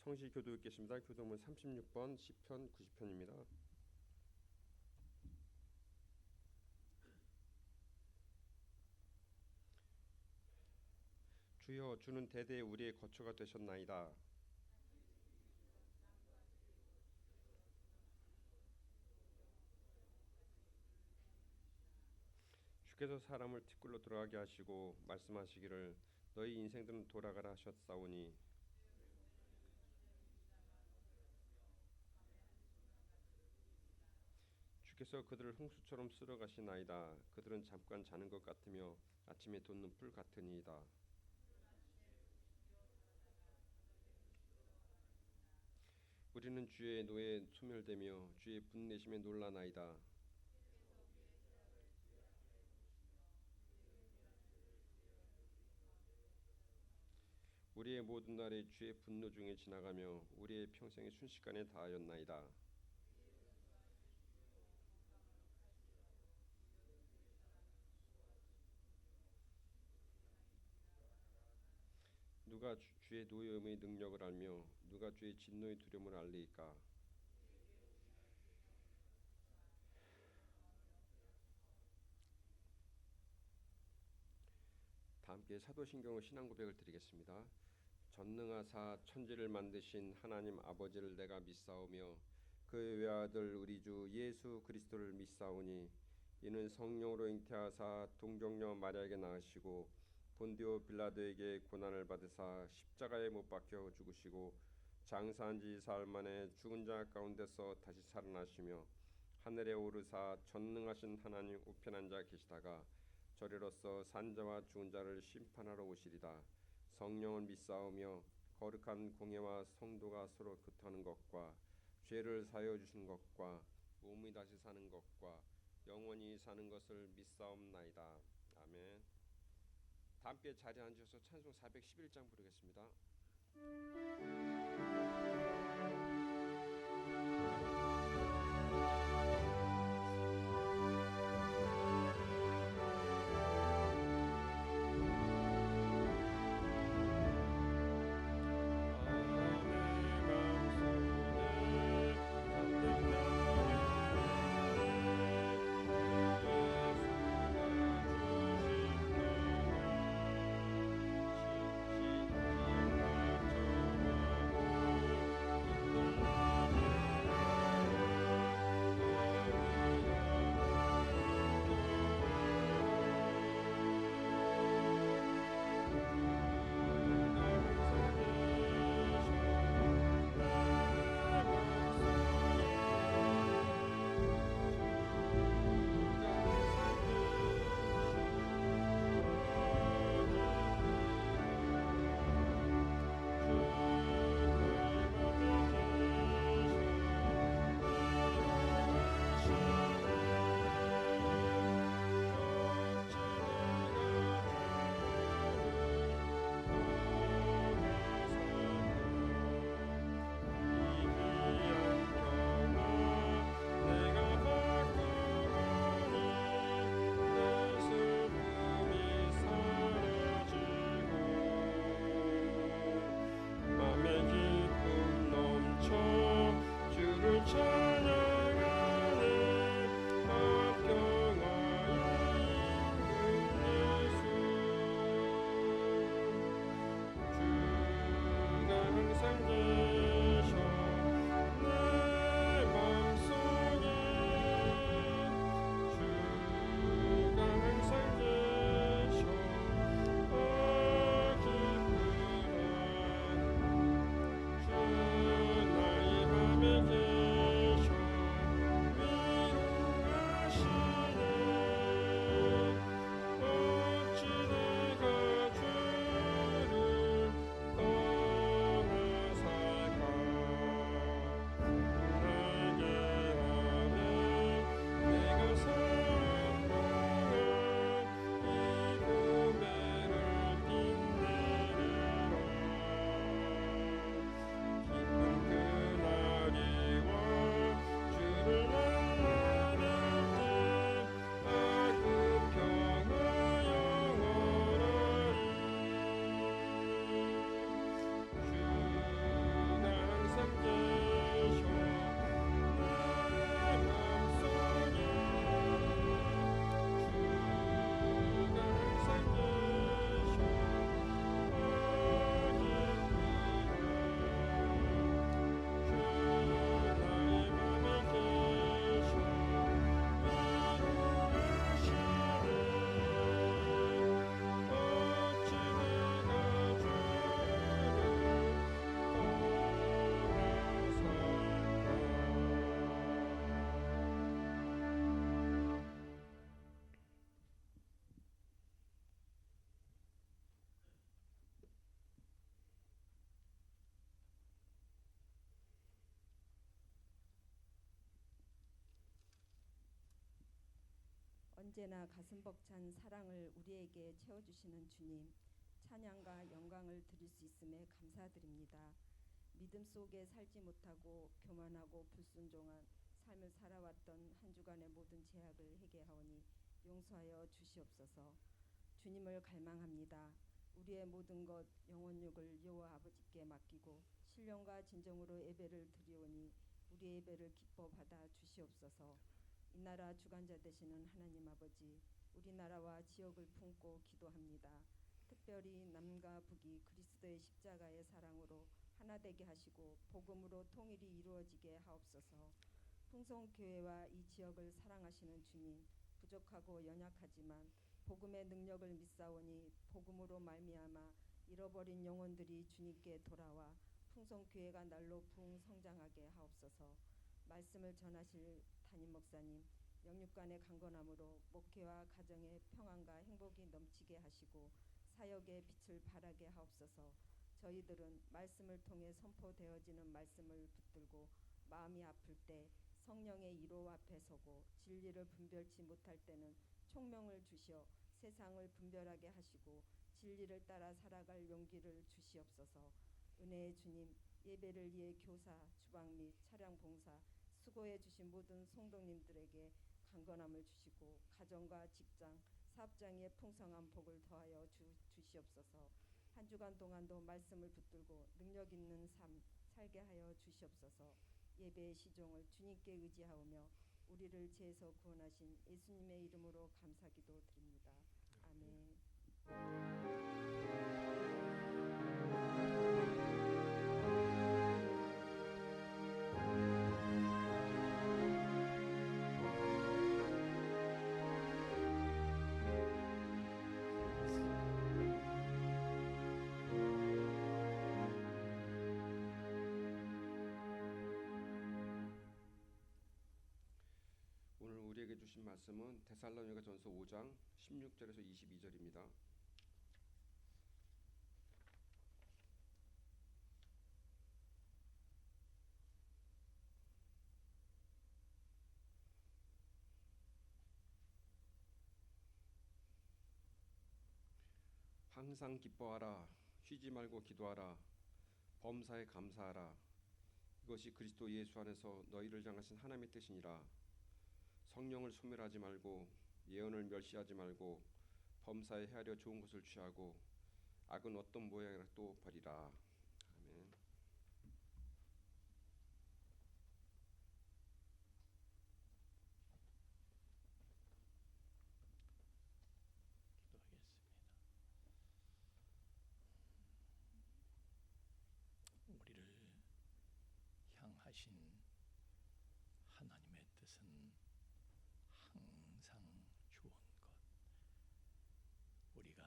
성시 교도 읽겠습니다. 교도문 36번 시편 90편입니다. 주여, 주는 대대 우리의 거처가 되셨나이다. 주께서 사람을 티끌로 들어가게 하시고 말씀하시기를 너희 인생들은 돌아가라 하셨사오니, 주께서 그들을 홍수처럼 쓸어가시나이다. 그들은 잠깐 자는 것 같으며 아침에 돋는 풀 같으니이다. 우리는 주의 노에 소멸되며 주의 분내심에 놀라나이다. 우리의 모든 날이 주의 분노 중에 지나가며 우리의 평생이 순식간에 다하였나이다. 누가 주의 노여움의 능력을 알며 누가 주의 진노의 두려움을 알리이까. 다 함께 사도신경의 신앙 고백을 드리겠습니다. 전능하사 천지를 만드신 하나님 아버지를 내가 믿사오며 그의 외아들 우리 주 예수 그리스도를 믿사오니, 이는 성령으로 잉태하사 동정녀 마리아에게 낳으시고 본디오 빌라도에게 고난을 받으사 십자가에 못 박혀 죽으시고 장사한 지 사흘 만에 죽은 자 가운데서 다시 살아나시며 하늘에 오르사 전능하신 하나님 우편한 자 계시다가 저리로서 산자와 죽은 자를 심판하러 오시리다. 성령을 믿사오며 거룩한 공예와 성도가 서로 교통하는 것과 죄를 사하여 주시는 것과 몸이 다시 사는 것과 영원히 사는 것을 믿사옵나이다. 아멘. 다 함께 자리에 앉으셔서 찬송 411장 부르겠습니다. 언제나 가슴 벅찬 사랑을 우리에게 채워주시는 주님, 찬양과 영광을 드릴 수 있음에 감사드립니다. 믿음 속에 살지 못하고 교만하고 불순종한 삶을 살아왔던 한 주간의 모든 죄악을 회개하오니 용서하여 주시옵소서. 주님을 갈망합니다. 우리의 모든 것 영혼육을 여호와 아버지께 맡기고 신령과 진정으로 예배를 드리오니 우리의 예배를 기뻐 받아 주시옵소서. 이 나라 주관자 되시는 하나님 아버지, 우리나라와 지역을 품고 기도합니다. 특별히 남과 북이 그리스도의 십자가의 사랑으로 하나 되게 하시고 복음으로 통일이 이루어지게 하옵소서. 풍성교회와 이 지역을 사랑하시는 주님, 부족하고 연약하지만 복음의 능력을 믿사오니 복음으로 말미암아 잃어버린 영혼들이 주님께 돌아와 풍성교회가 날로 부흥 성장하게 하옵소서. 말씀을 전하실 담임 목사님, 영육간의 강건함으로 목회와 가정의 평안과 행복이 넘치게 하시고 사역의 빛을 발하게 하옵소서. 저희들은 말씀을 통해 선포되어지는 말씀을 붙들고 마음이 아플 때 성령의 이로 앞에 서고 진리를 분별치 못할 때는 총명을 주시어 세상을 분별하게 하시고 진리를 따라 살아갈 용기를 주시옵소서. 은혜의 주님, 예배를 위해 교사, 주방 및 차량 봉사 수고해 주신 모든 성도님들에게 강건함을 주시고 가정과 직장, 사업장에 풍성한 복을 더하여 주시옵소서. 한 주간 동안도 말씀을 붙들고 능력 있는 삶 살게 하여 주시옵소서. 예배의 시종을 주님께 의지하오며 우리를 죄에서 구원하신 예수님의 이름으로 감사기도 드립니다. 아멘. 오늘 우리에게 주신 말씀은 데살로니가전서 5장 16절에서 22절입니다. 항상 기뻐하라, 쉬지 말고 기도하라, 범사에 감사하라. 이것이 그리스도 예수 안에서 너희를 향하신 하나님의 뜻이니라. 성령을 소멸하지 말고 예언을 멸시하지 말고 범사에 헤아려 좋은 것을 취하고 악은 어떤 모양이라도 버리라. 아멘. 기도하겠습니다. 우리를 향하신 하나님의 뜻은 항상 좋은 것, 우리가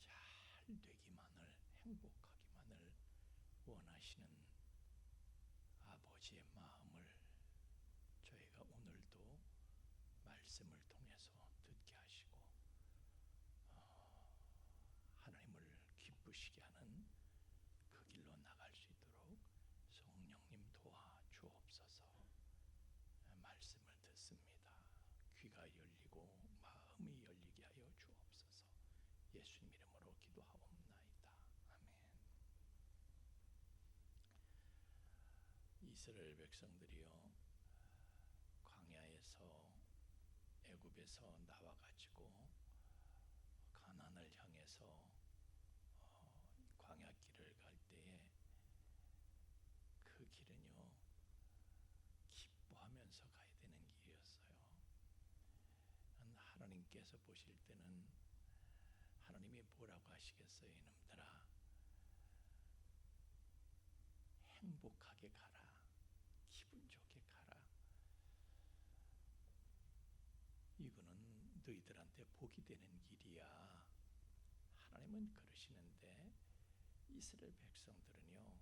잘 되기만을, 행복하기만을 원하시는 아버지의 마음을 저희가 오늘도 말씀을 통해서 듣게 하시고 하나님을 기쁘시게 하는 그 길로 나갈 수 있도록 성령님 도와 주옵소서. 말씀을 듣습니다. 귀가 열리고 마음이 열리게 하여 주옵소서. 예수님 이름으로 기도하옵나이다. 아멘. 이스라엘 백성들이요, 광야에서 애굽에서 나와 가지고 가나안을 향해서 광야길을 갈 때에 그 길은요 기뻐하면서 가야 되는 길이었어요. 하나님께서 보실 때는 하나님이 뭐라고 하시겠어요? 이놈들아, 행복하게 가라, 기분 좋게 가라. 이거는 너희들한테 복이 되는 길이야. 하나님은 그러시는데 이스라엘 백성들은요,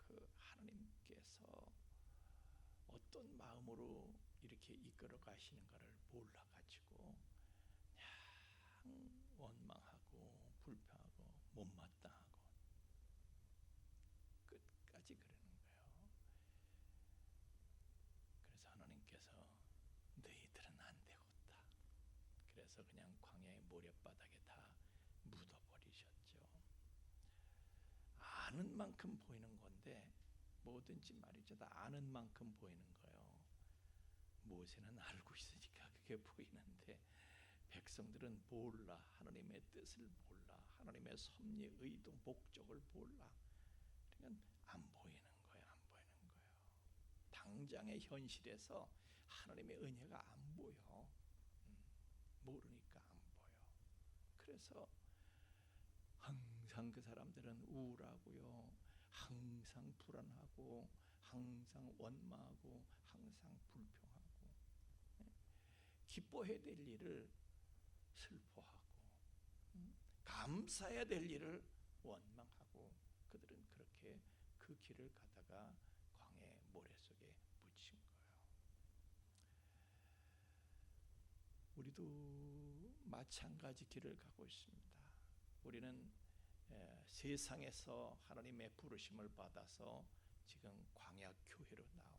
그 하나님께서 어떤 마음으로 이렇게 이끌어 가시는가를 몰라가지고 그냥 원망하고 불평하고 못마땅하고 끝까지 그러는 거예요. 그래서 하나님께서 너희들은 안 되겠다, 그래서 그냥 광야의 모래바닥에 다 묻어버리셨죠. 아는 만큼 보이는 건데 뭐든지 말이죠, 다 아는 만큼 보이는 거예요. 모세는 알고 있으니까 그게 보이는데 백성들은 몰라. 하나님의 뜻을 몰라. 하나님의 섭리, 의도, 목적을 몰라. 그러니까 안 보이는 거예요. 안 보이는 거예요. 당장의 현실에서 하나님의 은혜가 안 보여. 모르니까 안 보여. 그래서 항상 그 사람들은 우울하고요. 항상 불안하고 항상 원망하고 항상 불평하고, 기뻐해야 될 일을 슬퍼하고, 감사해야 될 일을 원망하고, 그들은 그렇게 그 길을 가다가 광야의 모래 속에 묻힌 거예요. 우리도 마찬가지 길을 가고 있습니다. 우리는 세상에서 하나님의 부르심을 받아서 지금 광야 교회로 나온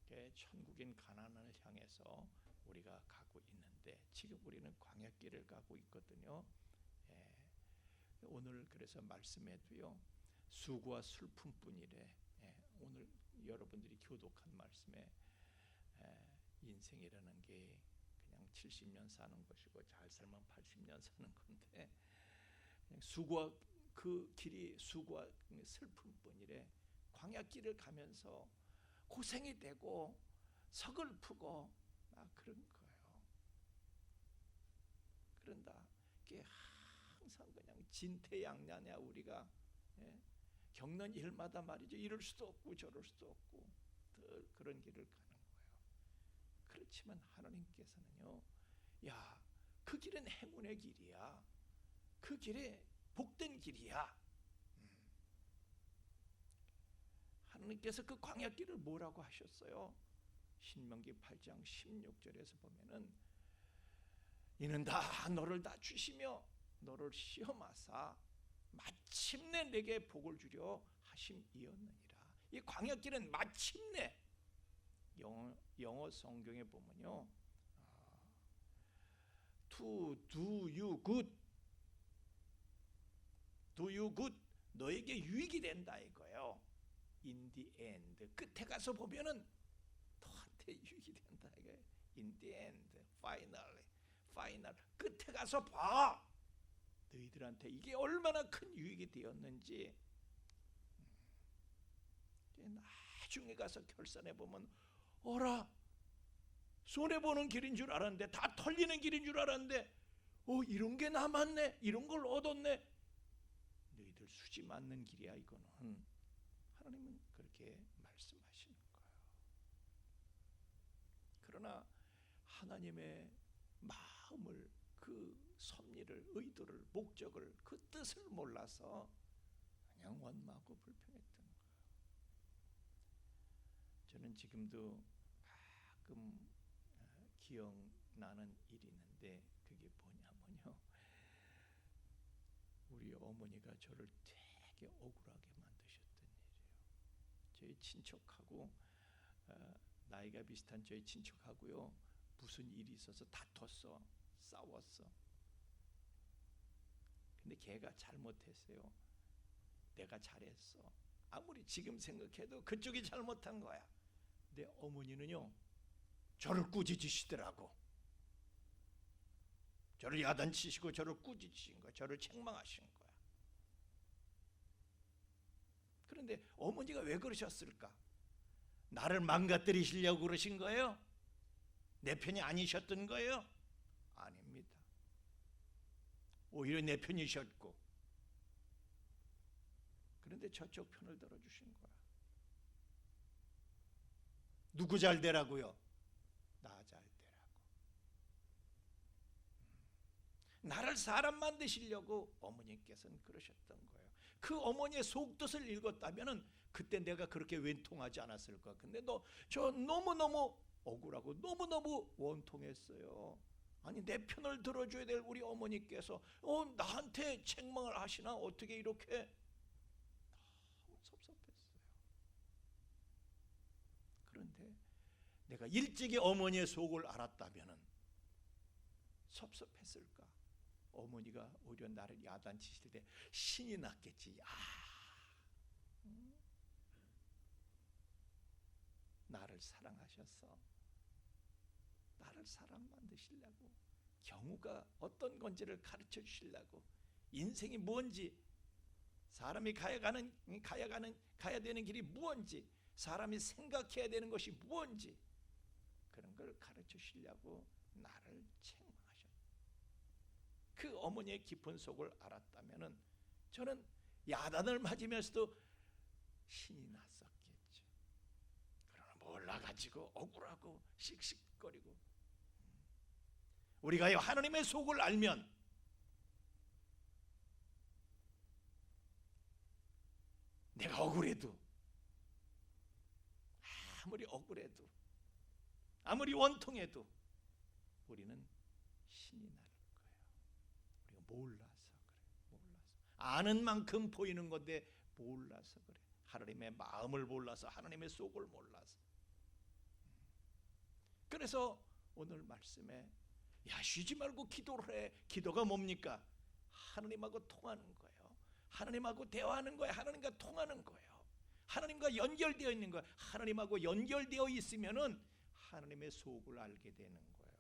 거예요. 천국인 가나안을 향해서 우리가 가고 있는데 지금 우리는 광야길을 가고 있거든요. 오늘 그래서 말씀에도요, 수고와 슬픔뿐이래. 오늘 여러분들이 교독한 말씀에 인생이라는 게 그냥 70년 사는 것이고 잘 살면 80년 사는 건데, 수고와 그 길이 수고와 슬픔뿐이래. 광야길을 가면서 고생이 되고 서글프고 그런 거예요. 그런다. 그게 항상 그냥 진퇴양난이야. 우리가 겪는 일마다 말이죠. 이럴 수도 없고 저럴 수도 없고 늘 그런 길을 가는 거예요. 그렇지만 하나님께서는요, 야, 그 길은 행운의 길이야. 그 길이 복된 길이야. 하나님께서 그 광야길을 뭐라고 하셨어요? 신명기 8장 16절에서 보면은 이는 다 너를 다 주시며 너를 시험하사 마침내 내게 복을 주려 하심이었느니라. 이 광야길은 마침내, 영어 성경에 보면요, to do you good, do you good, 너에게 유익이 된다 이거예요. in the end, 끝에 가서 보면은 너한테 유익이 된다 이거예요. in the end, final, 끝에 가서 봐. 너희들한테 이게 얼마나 큰 유익이 되었는지. 나중에 가서 결산해 보면 어라, 손해보는 길인 줄 알았는데, 다 털리는 길인 줄 알았는데, 이런 게 남았네, 이런 걸 얻었네. 너희들 수지 맞는 길이야 이거는. 하나님은 그렇게 말씀하시는 거예요. 그러나 하나님의 마음을, 그 섭리를, 의도를, 목적을, 그 뜻을 몰라서 그냥 원망하고 불평했던 거예요. 저는 지금도 가끔 기억나는 일이 있는데, 그게 뭐냐면요, 우리 어머니가 저를 되게 억울하게 만드셨던 일이에요. 저희 친척하고 나이가 비슷한 저희 친척하고요, 무슨 일이 있어서 다퉜어. 싸웠어. 근데 걔가 잘못했어요. 내가 잘했어. 아무리 지금 생각해도 그쪽이 잘못한 거야. 근데 어머니는요, 저를 꾸짖으시더라고. 저를 야단치시고 저를 꾸짖으신 거야. 저를 책망하신 거야. 그런데 어머니가 왜 그러셨을까? 나를 망가뜨리시려고 그러신 거예요? 내 편이 아니셨던 거예요? 아닙니다. 오히려 내 편이셨고, 그런데 저쪽 편을 들어주신 거야. 누구 잘 되라고요? 나 잘 되라고. 나를 사람 만드시려고 어머니께서는 그러셨던 거예요. 그 어머니의 속뜻을 읽었다면은 그때 내가 그렇게 wen통하지 않았을 거야. 근데 저 너무너무 억울하고 너무너무 원통했어요. 아니, 내 편을 들어줘야 될 우리 어머니께서 나한테 책망을 하시나? 어떻게 이렇게? 너무 섭섭했어요. 그런데 내가 일찍이 어머니의 속을 알았다면은 섭섭했을까? 어머니가 오히려 나를 야단치실 때 신이 났겠지. 나를 사랑하셔서 나를 사람 만드시려고, 경우가 어떤 건지를 가르쳐 주시려고, 인생이 뭔지, 사람이 가야 되는 길이 무엇인지, 사람이 생각해야 되는 것이 무엇인지, 그런 걸 가르쳐 주시려고 나를 책망하셨다. 그 어머니의 깊은 속을 알았다면은 저는 야단을 맞으면서도 신이 났었겠죠. 그러나 몰라가지고 억울하고 씩씩거리고. 우리가 하나님의 속을 알면 내가 억울해도, 아무리 억울해도, 아무리 원통해도 우리는 신이 날 거예요. 우리가 몰라서 그래. 아는 만큼 보이는 건데 몰라서 그래. 하나님의 마음을 몰라서, 하나님의 속을 몰라서. 그래서 오늘 말씀에 쉬지 말고 기도를 해. 기도가 뭡니까? 하나님하고 통하는 거예요. 하나님하고 대화하는 거예요. 하나님과 통하는 거예요. 하나님과 연결되어 있는 거예요. 하나님하고 연결되어 있으면은 하나님의 속을 알게 되는 거예요.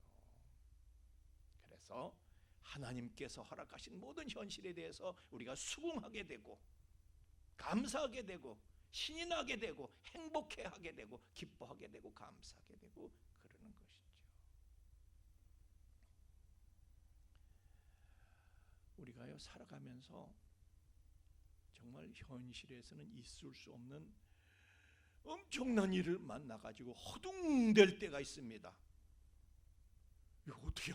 그래서 하나님께서 허락하신 모든 현실에 대해서 우리가 수긍하게 되고, 감사하게 되고, 신이 나게 되고, 행복해하게 되고, 기뻐하게 되고, 감사하게 되고 그러는 것이죠. 우리가요 살아가면서 정말 현실에서는 있을 수 없는 엄청난 일을 만나가지고 허둥댈 때가 있습니다. 이거 어떻게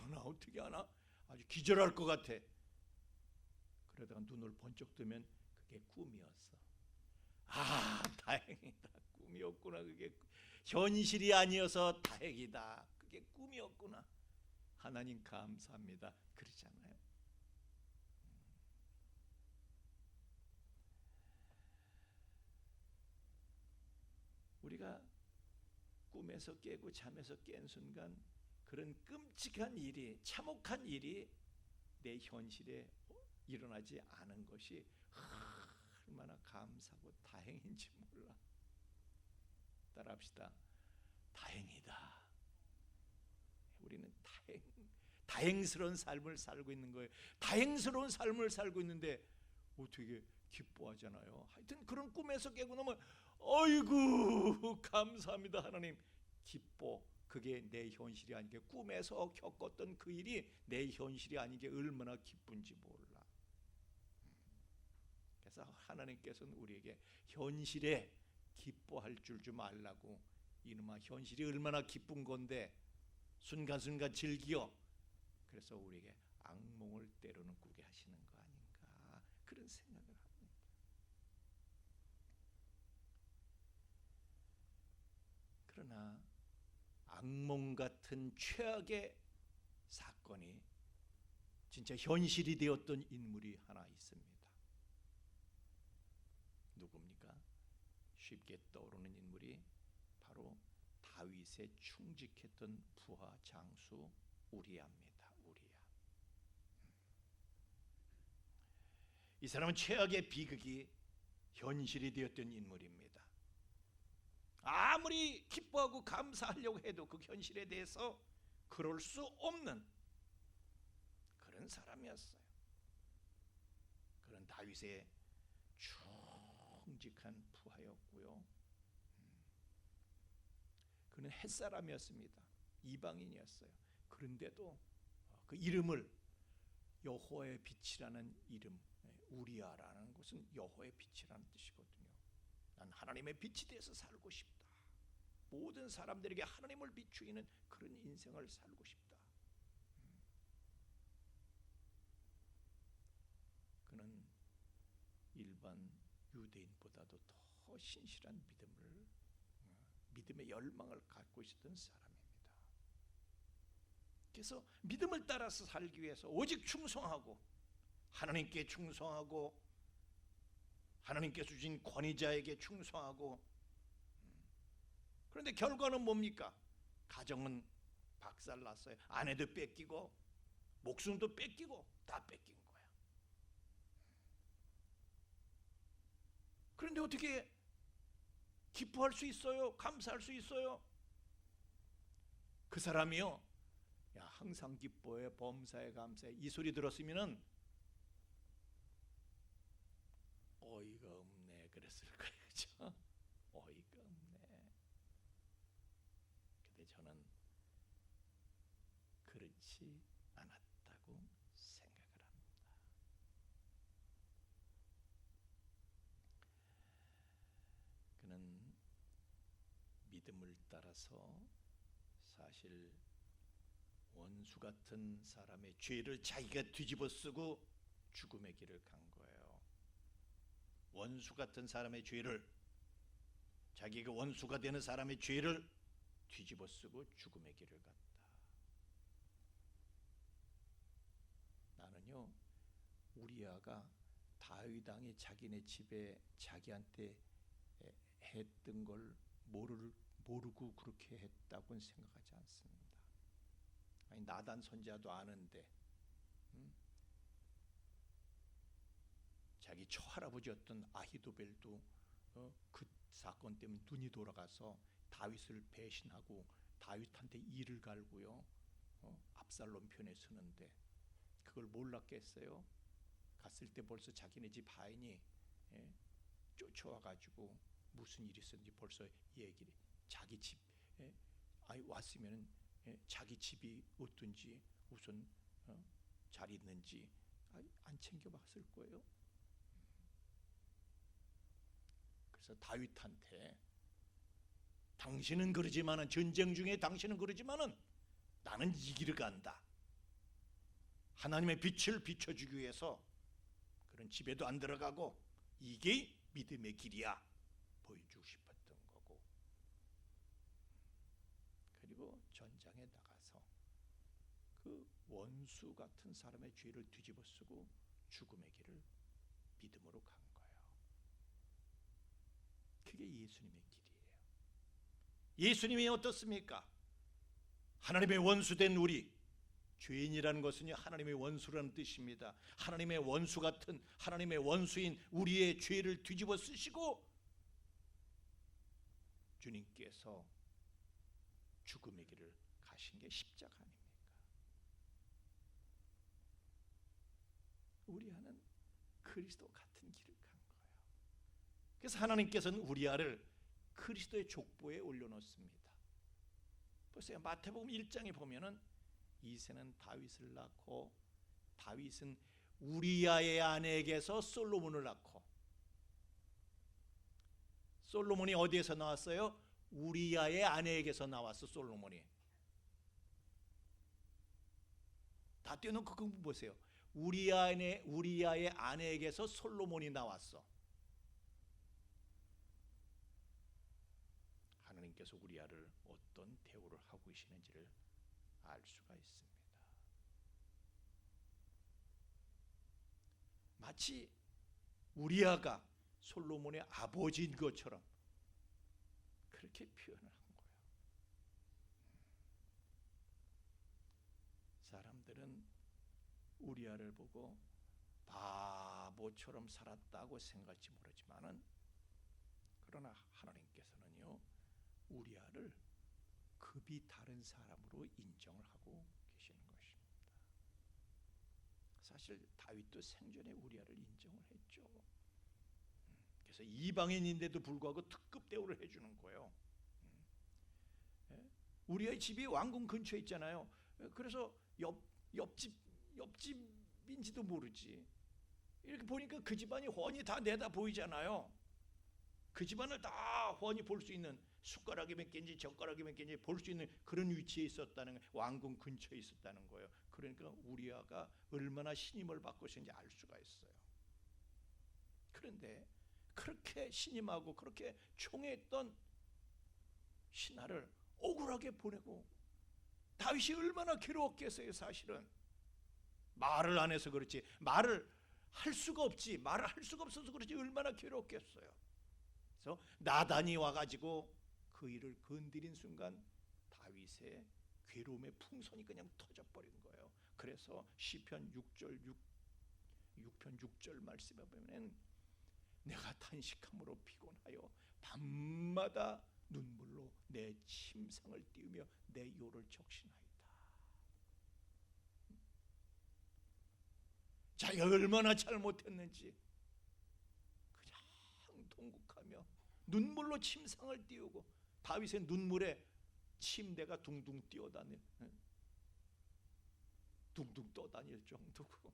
하나 아주 기절할 것 같아. 그러다가 눈을 번쩍 뜨면 그게 꿈이었어. 다행이다. 꿈이었구나. 그게 현실이 아니어서 다행이다. 그게 꿈이었구나. 하나님 감사합니다. 그러잖아요. 우리가 꿈에서 깨고 잠에서 깬 순간 그런 끔찍한 일이, 참혹한 일이 내 현실에 일어나지 않은 것이 얼마나 감사하고 다행인지 몰라. 따라합시다. 다행이다. 우리는 다행스러운 삶을 살고 있는 거예요. 다행스러운 삶을 살고 있는데 어떻게 기뻐하잖아요. 하여튼 그런 꿈에서 깨고 나면 아이고 감사합니다 하나님. 기뻐. 그게 내 현실이 아닌 게, 꿈에서 겪었던 그 일이 내 현실이 아닌 게 얼마나 기쁜지 몰라. 그래서 하나님께서는 우리에게 현실에 기뻐할 줄 좀 알라고, 이놈아 현실이 얼마나 기쁜 건데 순간순간 즐겨. 그래서 우리에게 악몽을 때로는 꾸게 하시는 거 아닌가, 그런 생각을 합니다. 그러나 악몽 같은 최악의 사건이 진짜 현실이 되었던 인물이 하나 있습니다. 누굽니까? 쉽게 떠오르는 인물이 바로 다윗에 충직했던 부하 장수 우리아입니다. 우리아. 이 사람은 최악의 비극이 현실이 되었던 인물입니다. 아무리 기뻐하고 감사하려고 해도 그 현실에 대해서 그럴 수 없는 그런 사람이었어요. 그런 다윗의 충직한 부하였고요. 그는 햇사람이었습니다. 이방인이었어요. 그런데도 그 이름을 여호와의 빛이라는 이름, 우리아라는 것은 여호와의 빛이라는 뜻이거든요. 난 하나님의 빛이 돼서 살고 싶다. 모든 사람들에게 하나님을 비추이는 그런 인생을 살고 싶다. 그는 일반 유대인보다도 더 신실한 믿음의 열망을 갖고 있었던 사람입니다. 그래서 믿음을 따라서 살기 위해서 오직 충성하고, 하나님께 충성하고, 하나님께서 주신 권위자에게 충성하고. 그런데 결과는 뭡니까? 가정은 박살났어요. 아내도 뺏기고, 목숨도 뺏기고 다 뺏긴 거야. 그런데 어떻게 기뻐할 수 있어요? 감사할 수 있어요? 그 사람이요, 야, 항상 기뻐해, 범사에 감사해, 이 소리 들었으면은 어이가 없네 그랬을 거예요. 그렇죠? 어이가 없네. 근데 저는 그렇지 않았다고 생각을 합니다. 그는 믿음을 따라서 사실 원수 같은 사람의 죄를 자기가 뒤집어 쓰고 죽음의 길을 간 거예요. 원수 같은 사람의 죄를, 자기가 원수가 되는 사람의 죄를 뒤집어 쓰고 죽음의 길을 갔다. 나는요, 우리아가 다윗 왕이 자기네 집에 자기한테 했던 걸 모르고 그렇게 했다고는 생각하지 않습니다. 아니, 나단 선지자도 아는데, 자기 초할아버지였던 아히도벨도 그 사건 때문에 눈이 돌아가서 다윗을 배신하고 다윗한테 이를 갈고요, 압살롬 편에 서는데 그걸 몰랐겠어요? 갔을 때 벌써 자기네 집 하인이 쫓아와가지고 무슨 일이 있었는지 벌써 얘기를, 자기 집 왔으면 자기 집이 어떤지 우선 잘 있는지 안 챙겨봤을 거예요. 그래서 다윗한테 당신은 그러지만은, 전쟁 중에 당신은 그러지만은 나는 이 길을 간다. 하나님의 빛을 비춰주기 위해서 그런 집에도 안 들어가고 이게 믿음의 길이야 보여주고 싶었던 거고, 그리고 전장에 나가서 그 원수 같은 사람의 죄를 뒤집어 쓰고 죽음의 길을 믿음으로 간 거예요. 그게 예수님의 길이에요. 예수님이 어떻습니까? 하나님의 원수된 우리, 죄인이라는 것은요, 하나님의 원수라는 뜻입니다. 하나님의 원수 같은, 하나님의 원수인 우리의 죄를 뒤집어 쓰시고 주님께서 죽음의 길을 가신 게 십자가 아닙니까? 우리아는 그리스도 같은 길을 간 거예요. 그래서 하나님께서는 우리아를 그리스도의 족보에 올려놓습니다. 보세요. 마태복음 1장에 보면은 이새는 다윗을 낳고, 다윗은 우리아의 아내에게서 솔로몬을 낳고, 솔로몬이 어디에서 나왔어요? 우리아의 아내에게서 나왔어. 솔로몬이 다 떼어놓고 그 보세요. 우리아의 아내에게서 솔로몬이 나왔어. 하나님께서 우리아를 어떤 대우를 하고 계시는지를 알 수가 있습니다. 마치 우리아가 솔로몬의 아버지인 것처럼 그렇게 표현을 한 거예요. 사람들은 우리아를 보고 바보처럼 살았다고 생각할지 모르지만은, 그러나 하나님께서는요, 우리아를 급이 다른 사람으로 인정을 하고 계시는 것입니다. 사실 다윗도 생전에 우리아를 인정을 했죠. 그래서 이방인인데도 불구하고 특급 대우를 해주는 거예요. 우리아의 집이 왕궁 근처에 있잖아요. 그래서 옆집인지도 모르지. 이렇게 보니까 그 집안이 훤히 다 내다 보이잖아요. 그 집안을 다 훤히 볼 수 있는, 숟가락이 몇 개인지 젓가락이 몇 개인지 볼 수 있는 그런 위치에 있었다는 거예요. 왕궁 근처에 있었다는 거예요. 그러니까 우리아가 얼마나 신임을 받고 있는지 알 수가 있어요. 그런데 그렇게 신임하고 그렇게 총애했던 신하를 억울하게 보내고, 다윗이 얼마나 괴로웠겠어요. 사실은 말을 안 해서 그렇지, 말을 할 수가 없지, 말을 할 수가 없어서 그렇지 얼마나 괴로웠겠어요. 그래서 나단이 와가지고 그 일을 건드린 순간 다윗의 괴로움의 풍선이 그냥 터져버린 거예요. 그래서 시편 6편 6절 말씀에 보면 내가 탄식함으로 피곤하여 밤마다 눈물로 내 침상을 띄우며 내 요를 적신하이다. 자기가 얼마나 잘못했는지 그냥 통곡하며 눈물로 침상을 띄우고, 다윗의 눈물에 침대가 둥둥 뛰어다니 둥둥 떠다닐 정도고,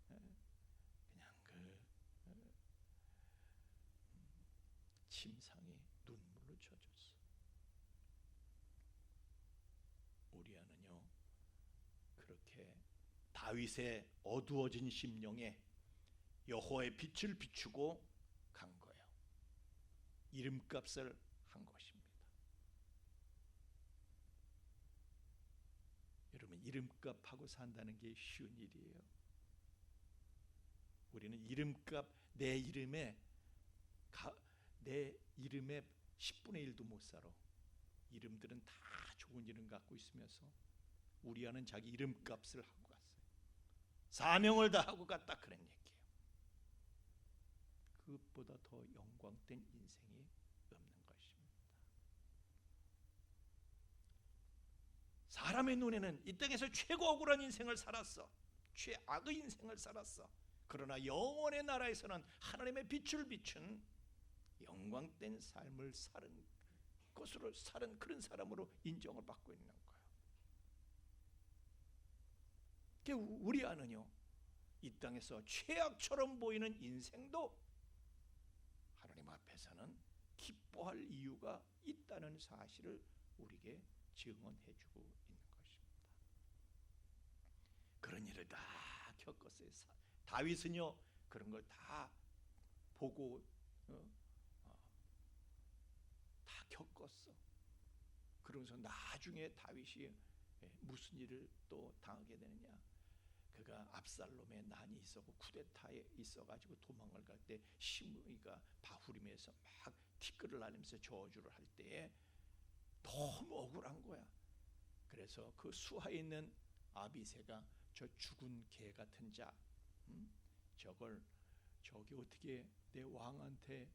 그냥 침상이 눈물로 젖었어. 우리아는요 그렇게 다윗의 어두워진 심령에 여호와의 빛을 비추고 간 거예요. 이름값을 한 것입니다. 여러분, 이름값하고 산다는 게 쉬운 일이에요. 우리는 이름값, 내 이름에 10분의 1도 못 살아. 이름들은 다 좋은 이름 갖고 있으면서 우리아는 자기 이름값을 하고 갔어요. 사명을 다하고 갔다, 그런 얘기예요. 그것보다 더 영광된 인생이 없는 것입니다. 사람의 눈에는 이 땅에서 최고 억울한 인생을 살았어. 최악의 인생을 살았어. 그러나 영원의 나라에서는 하나님의 빛을 비춘 영광된 삶을 사는 것으로 사는 그런 사람으로 인정을 받고 있는 거예요. 우리아는요 이 땅에서 최악처럼 보이는 인생도 하나님 앞에서는 기뻐할 이유가 있다는 사실을 우리에게 증언해주고 있는 것입니다. 그런 일을 다 겪었어요. 다윗은요 그런 걸 다 보고 다 겪었어. 그러면서 나중에 다윗이 무슨 일을 또 당하게 되느냐, 그가 압살롬의 난이 있었고 쿠데타에 있어가지고 도망을 갈 때 시므이가 바후림에서 막 티끌을 날리면서 저주를 할 때에 너무 억울한 거야. 그래서 그 수하에 있는 아비새가 저 죽은 개 같은 자, 저기 어떻게 내 왕한테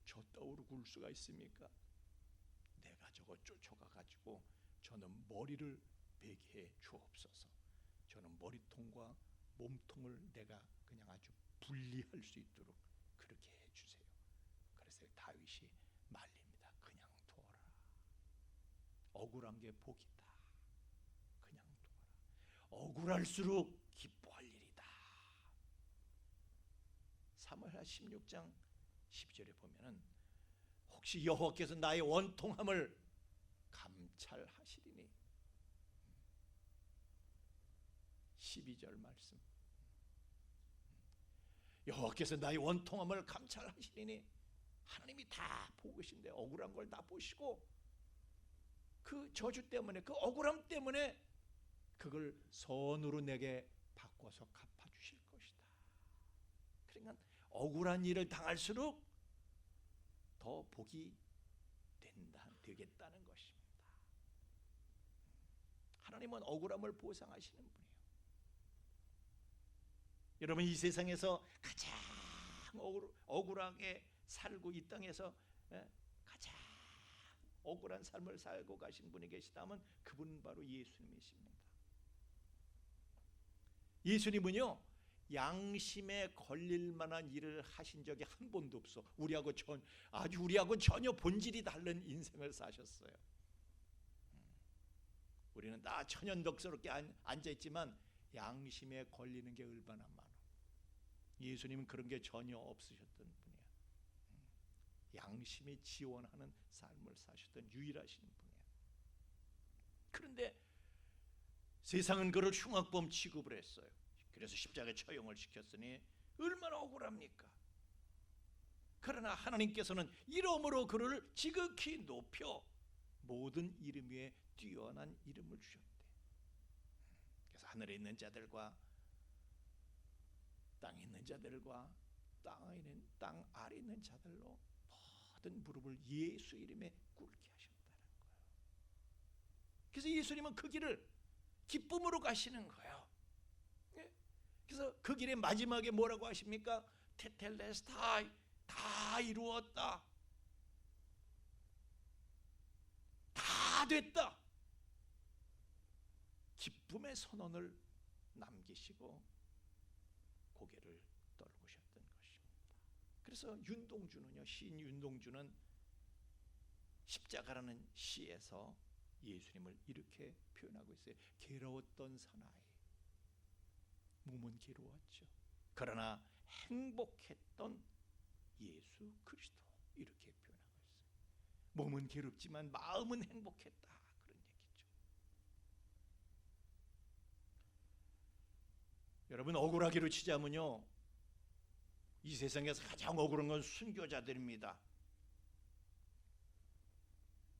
저 떠오르 굴 수가 있습니까? 내가 저거 쫓아가가지고 저는 머리를 베게 해 주옵소서. 저는 머리통과 몸통을 내가 그냥 아주 분리할 수 있도록 그렇게 해주세요. 그래서 다윗이 말립니다. 그냥 둬라. 억울한 게 복이다. 그냥 둬라. 억울할수록 기뻐할 일이다. 사무엘하 16장 12절에 보면은 혹시 여호와께서 나의 원통함을 감찰하시리니, 12절 말씀, 여호와께서 나의 원통함을 감찰하시리니, 하나님이 다 보고 계신데 억울한 걸 다 보시고 그 저주 때문에, 그 억울함 때문에 그걸 선으로 내게 바꿔서 갚아주실 것이다. 그러니까 억울한 일을 당할수록 더 복이 되겠다는 것입니다. 하나님은 억울함을 보상하시는 분이에요. 여러분, 이 세상에서 가장 억울하게 살고 이 땅에서 가장 억울한 삶을 살고 가신 분이 계시다면 그분은 바로 예수님이십니다. 예수님은요 양심에 걸릴 만한 일을 하신 적이 한 번도 없어. 우리하고 전혀 본질이 다른 인생을 사셨어요. 우리는 다 천연덕스럽게 앉아있지만 양심에 걸리는 게 얼마나 많아. 예수님은 그런 게 전혀 없으셨던 분이야. 양심이 지원하는 삶을 사셨던 유일하신 분이야. 그런데 세상은 그를 흉악범 취급을 했어요. 그래서 십자가에 처형을 시켰으니 얼마나 억울합니까? 그러나 하나님께서는 이름으로 그를 지극히 높여 모든 이름 위에 뛰어난 이름을 주셨대. 그래서 하늘에 있는 자들과 땅에 있는 자들과 땅 아래 있는 자들로 모든 무릎을 예수 이름에 꿇게 하셨다는 거예요. 그래서 예수님은 그 길을 기쁨으로 가시는 거예요. 예? 그래서 그 길의 마지막에 뭐라고 하십니까? 테텔레스타이, 다 이루었다. 다 됐다. 기쁨의 선언을 남기시고 고개를 떨구셨던 것입니다. 그래서 윤동주는요, 시인 윤동주는 십자가라는 시에서 예수님을 이렇게 표현하고 있어요. 괴로웠던 사나이. 몸은 괴로웠죠. 그러나 행복했던 예수 그리스도, 이렇게 표현하고 있어요. 몸은 괴롭지만 마음은 행복했다, 그런 얘기죠. 여러분, 억울하기로 치자면요, 이 세상에서 가장 억울한 건 순교자들입니다.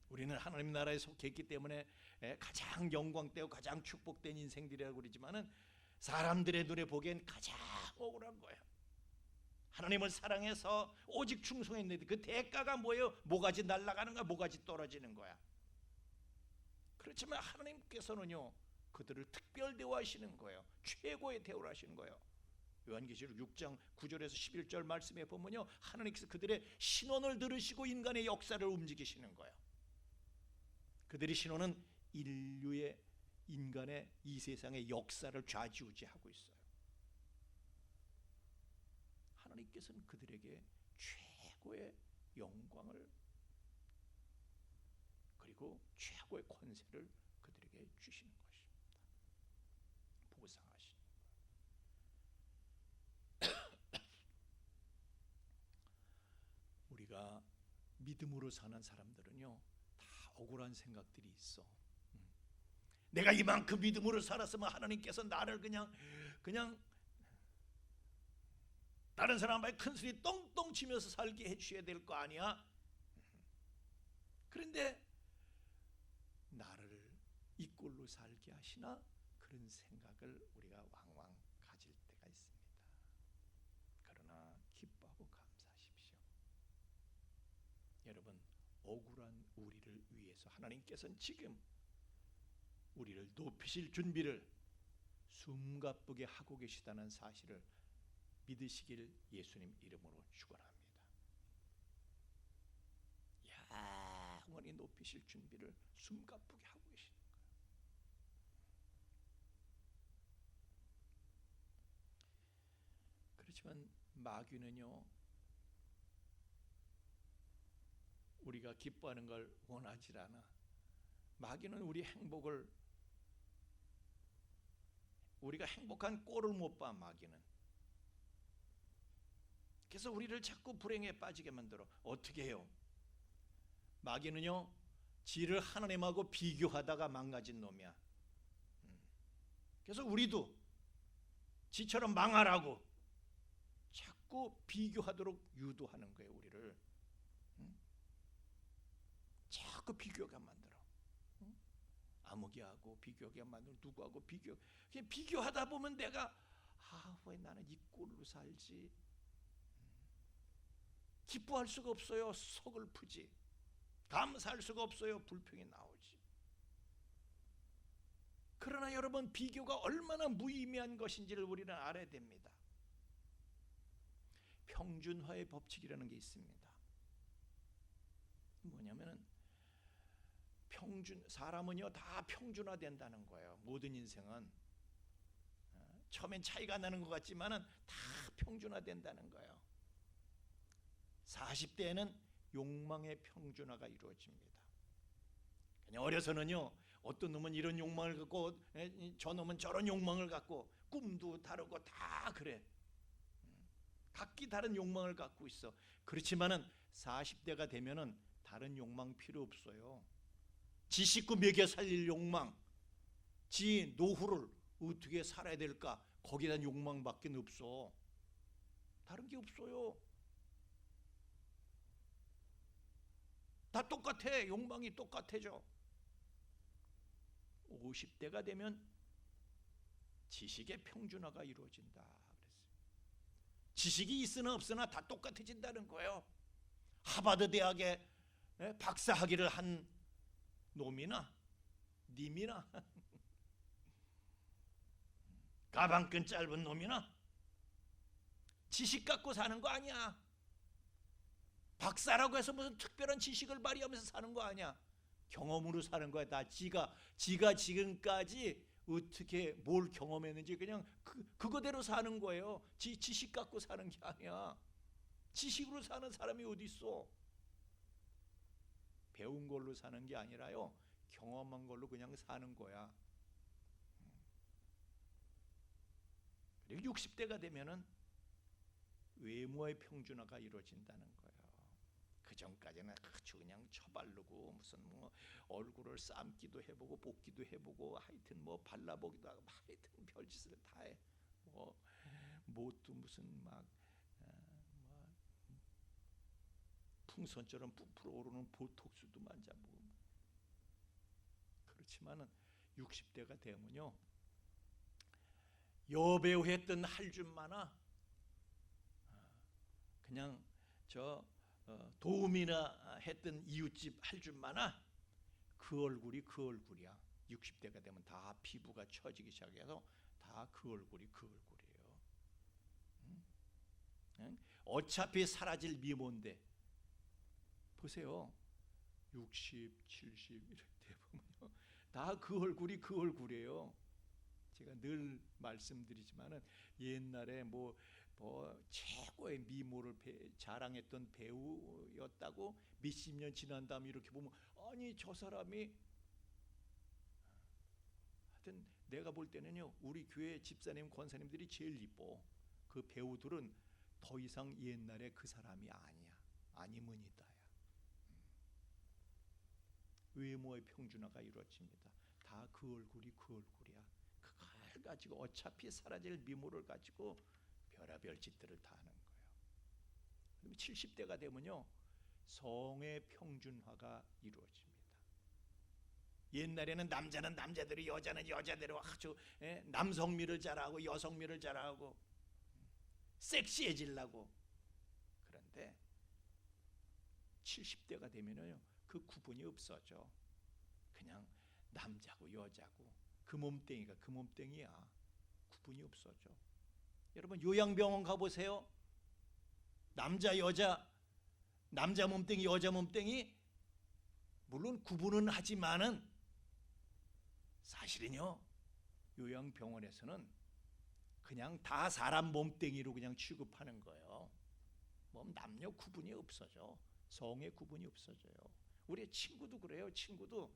우리는 하나님 나라에 속해 있기 때문에 가장 영광되고 가장 축복된 인생들이라고 그러지만은 사람들의 눈에 보기엔 가장 억울한 거예요. 하나님을 사랑해서 오직 충성했는데 그 대가가 뭐예요? 모가지 날아가는 거야, 모가지 떨어지는 거야. 그렇지만 하나님께서는요, 그들을 특별 대우하시는 거예요. 최고의 대우를 하시는 거예요. 요한계시록 6장 9절에서 11절 말씀에 보면요, 하나님께서 그들의 신원을 들으시고 인간의 역사를 움직이시는 거예요. 그들의 신원은 인류의, 인간의 이 세상의 역사를 좌지우지하고 있어요. 하나님께서는 그들에게 최고의 영광을 그리고 최고의 권세를 그들에게 주시는 것입니다. 보상하시는 거예요. 우리가 믿음으로 사는 사람들은요, 다 억울한 생각들이 있어. 내가 이만큼 믿음으로 살았으면 하나님께서 나를 그냥 다른 사람 앞에 큰 소리 똥똥 치면서 살게 해주셔야 될 거 아니야. 그런데 나를 이 꼴로 살게 하시나, 그런 생각을 우리가 왕왕 가질 때가 있습니다. 그러나 기뻐하고 감사하십시오. 여러분, 억울한 우리를 위해서 하나님께서는 지금 우리를 높이실 준비를 숨가쁘게 하고 계시다는 사실을 믿으시길 예수님 이름으로 축원합니다. 영원히 높이실 준비를 숨가쁘게 하고 계시는 거예요. 그렇지만 마귀는요, 우리가 기뻐하는 걸 원하지 않아. 마귀는 우리 행복을, 우리가 행복한 꼴을 못 봐. 마귀는. 그래서 우리를 자꾸 불행에 빠지게 만들어. 어떻게 해요? 마귀는요, 지를 하나님하고 비교하다가 망가진 놈이야. 그래서 우리도 지처럼 망하라고 자꾸 비교하도록 유도하는 거예요. 우리를 자꾸 비교가 만들어. 아무개하고 비교하게 만들어, 누구하고 비교하다 보면 내가 왜 나는 이 꼴로 살지? 기뻐할 수가 없어요. 서글프지. 감사할 수가 없어요. 불평이 나오지. 그러나 여러분, 비교가 얼마나 무의미한 것인지를 우리는 알아야 됩니다. 평준화의 법칙이라는 게 있습니다. 뭐냐면은 사람은요 다 평준화된다는 거예요. 모든 인생은 처음엔 차이가 나는 것 같지만은 다 평준화된다는 거예요. 40대에는 욕망의 평준화가 이루어집니다. 그냥 어려서는요, 어떤 놈은 이런 욕망을 갖고, 저 놈은 저런 욕망을 갖고, 꿈도 다르고 다 그래. 각기 다른 욕망을 갖고 있어. 그렇지만은 40대가 되면은 다른 욕망 필요 없어요. 지 식구 먹여 살릴 욕망, 지 노후를 어떻게 살아야 될까, 거기에 대한 욕망밖에 없어. 다른 게 없어요. 다 똑같아. 욕망이 똑같아져. 50대가 되면 지식의 평준화가 이루어진다 그랬어요. 지식이 있으나 없으나 다 똑같아진다는 거예요. 하버드 대학에 박사 학위를 한 놈이나 님이나 가방끈 짧은 놈이나 지식 갖고 사는 거 아니야. 박사라고 해서 무슨 특별한 지식을 발휘하면서 사는 거 아니야. 경험으로 사는 거야. 다 지가 지금까지 어떻게 뭘 경험했는지 그냥 그거대로 사는 거예요. 지식 갖고 사는 게 아니야. 지식으로 사는 사람이 어디 있어? 배운 걸로 사는 게 아니라요. 경험한 걸로 그냥 사는 거야. 그리고 60대가 되면은 외모의 평준화가 이루어진다는 거예요. 그 전까지는 아주 그냥 처바르고 무슨 뭐 얼굴을 삶기도 해보고 볶기도 해보고 하여튼 뭐 발라보기도 하고 하여튼 별짓을 다 해. 뭐 뭣도 무슨 막 뭐 풍선처럼 부풀어 오르는 보톡스도 만져보고. 그렇지만은 60대가 되면요, 여배우 했던 할 줌마나 그냥 저 도우미나 했던 이웃집 할 줌마나 그 얼굴이 그 얼굴이야. 60대가 되면 다 피부가 처지기 시작해서 다 그 얼굴이 그 얼굴이에요. 응? 어차피 사라질 미모인데 보세요. 60, 70 이렇게 되면요, 다 그 얼굴이 그 얼굴이에요. 제가 늘 말씀드리지만은 옛날에 뭐 최고의 미모를 자랑했던 배우였다고 몇십 년 지난 다음에 이렇게 보면 아니 저 사람이 하여튼 내가 볼 때는요, 우리 교회 집사님 권사님들이 제일 이뻐. 그 배우들은 더 이상 옛날에 그 사람이 아니야. 아니문이다야. 외모의 평준화가 이루어집니다. 다 그 얼굴이 그 얼굴이야. 그걸 가지고 어차피 사라질 미모를 가지고 별의별 짓들을 다 하는 거예요. 그럼 70대가 되면요, 성의 평준화가 이루어집니다. 옛날에는 남자는 남자대로 여자는 여자대로 아주 남성미를 잘하고 여성미를 잘하고 섹시해지려고. 그런데 70대가 되면요, 그 구분이 없어져. 그냥 남자고 여자고 그 몸뚱이가 그 몸뚱이야. 구분이 없어져. 여러분 요양병원 가보세요. 남자 여자, 남자 몸뚱이 여자 몸뚱이 물론 구분은 하지만은 사실은요, 요양병원에서는 그냥 다 사람 몸뚱이로 그냥 취급하는 거예요. 뭐 남녀 구분이 없어져. 성의 구분이 없어져요. 우리 친구도 그래요. 친구도